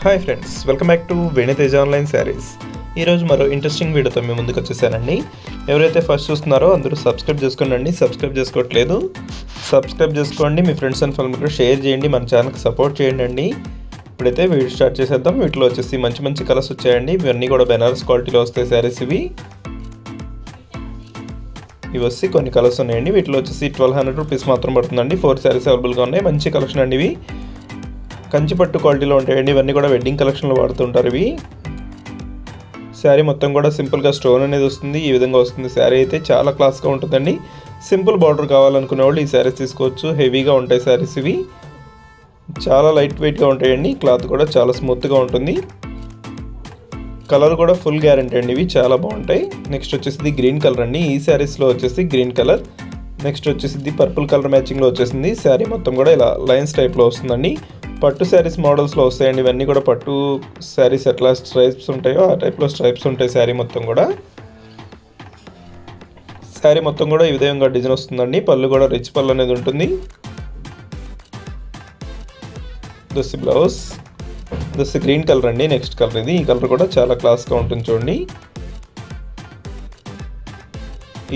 Hi friends, welcome back to వెను Teja online saris. ఈరోజు మరో ఇంట్రెస్టింగ్ వీడియోతో మేము ముందుకు వచ్చేసానండి. ఎవరైతే ఫస్ట్ చూస్తున్నారో అందరూ సబ్స్క్రైబ్ చేసుకోండి. సబ్స్క్రైబ్ చేసుకోవట్లేదు సబ్స్క్రైబ్ చేసుకోండి. మీ ఫ్రెండ్స్ అండ్ ఫ్యామిలీకి షేర్ చేయండి. మన ఛానల్కి సపోర్ట్ చేయండి. ఇప్పుడైతే వీడియో స్టార్ట్ చేసేద్దాం. వీటిలో వచ్చేసి మంచి మంచి కలర్స్ వచ్చాయండి. ఇవన్నీ కూడా బెనారస్ క్వాలిటీలో వస్తాయి శారీస్. ఇవి వచ్చి కొన్ని కలర్స్ ఉన్నాయండి. వీటిలో వచ్చేసి 1200 రూపీస్ మాత్రం పడుతుందండి. 4 శారీస్ అవైలబుల్గా ఉన్నాయి. మంచి కలెక్షన్ అండి. ఇవి కంచిపట్టు క్వాలిటీలో ఉంటాయండి. ఇవన్నీ కూడా వెడ్డింగ్ కలెక్షన్లో వాడుతుంటారు. ఇవి శారీ మొత్తం కూడా సింపుల్గా స్టోన్ అనేది వస్తుంది. ఈ విధంగా వస్తుంది. శారీ అయితే చాలా క్లాస్గా ఉంటుందండి. సింపుల్ బార్డర్ కావాలనుకునే వాళ్ళు ఈ శారీస్ తీసుకోవచ్చు. హెవీగా ఉంటాయి శారీస్. ఇవి చాలా లైట్ వెయిట్గా ఉంటాయండి. క్లాత్ కూడా చాలా స్మూత్గా ఉంటుంది. కలర్ కూడా ఫుల్ గ్యారంటీ అండి. ఇవి చాలా బాగుంటాయి. నెక్స్ట్ వచ్చేసి గ్రీన్ కలర్ అండి. ఈ శారీస్లో వచ్చేసి గ్రీన్ కలర్. నెక్స్ట్ వచ్చేసి పర్పుల్ కలర్ మ్యాచింగ్లో వచ్చేసింది. శారీ మొత్తం కూడా ఇలా లైన్స్ టైప్లో వస్తుందండి. పట్టు శారీస్ మోడల్స్లో వస్తాయండి. ఇవన్నీ కూడా పట్టు శారీస్ ఎట్లా స్ట్రైప్స్ ఉంటాయో ఆ టైప్లో స్ట్రైప్స్ ఉంటాయి. శారీ మొత్తం కూడా ఈ విధంగా డిజైన్ వస్తుందండి. పళ్ళు కూడా రిచ్ పళ్ళు అనేది ఉంటుంది. దస్ బ్లౌజ్ గ్రీన్ కలర్ అండి. నెక్స్ట్ కలర్ ఇది. ఈ కలర్ కూడా చాలా క్లాస్గా ఉంటుంది చూడండి.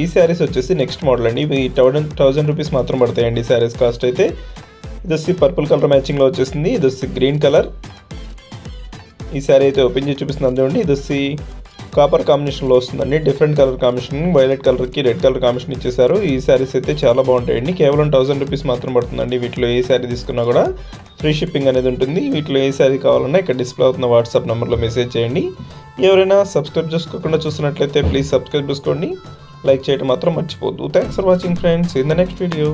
ఈ శారీస్ వచ్చేసి నెక్స్ట్ మోడల్ అండి. ఇవి 1000 రూపీస్ మాత్రం పడతాయండి. శారీస్ కాస్ట్ అయితే ఇది వచ్చి పర్పుల్ కలర్ మ్యాచింగ్లో వచ్చేసింది. ఇది వచ్చి గ్రీన్ కలర్. ఈ శారీ అయితే ఓపెన్ చేసి చూపిస్తుంది చూడండి. ఇది వచ్చి కాపర్ కాంబినేషన్లో వస్తుందండి. డిఫరెంట్ కలర్ కాంబినేషన్, వైలెట్ కలర్కి రెడ్ కలర్ కాంబినేషన్ ఇచ్చేసారు. ఈ శారీస్ అయితే చాలా బాగుంటాయండి. కేవలం 1000 రూపీస్ మాత్రం పడుతుందండి. వీటిలో ఏ శారీ తీసుకున్నా కూడా ఫ్రీ షిప్పింగ్ అనేది ఉంటుంది. వీటిలో ఏ శారీ కావాలన్నా ఇక్కడ డిస్ప్లే అవుతున్న వాట్సాప్ నెంబర్లో మెసేజ్ చేయండి. ఎవరైనా సబ్స్క్రైబ్ చేసుకోకుండా చూస్తున్నట్లయితే ప్లీజ్ సబ్స్క్రైబ్ చేసుకోండి. లైక్ చేయడం మాత్రం మర్చిపోద్దు. Thanks for watching friends. In the next video.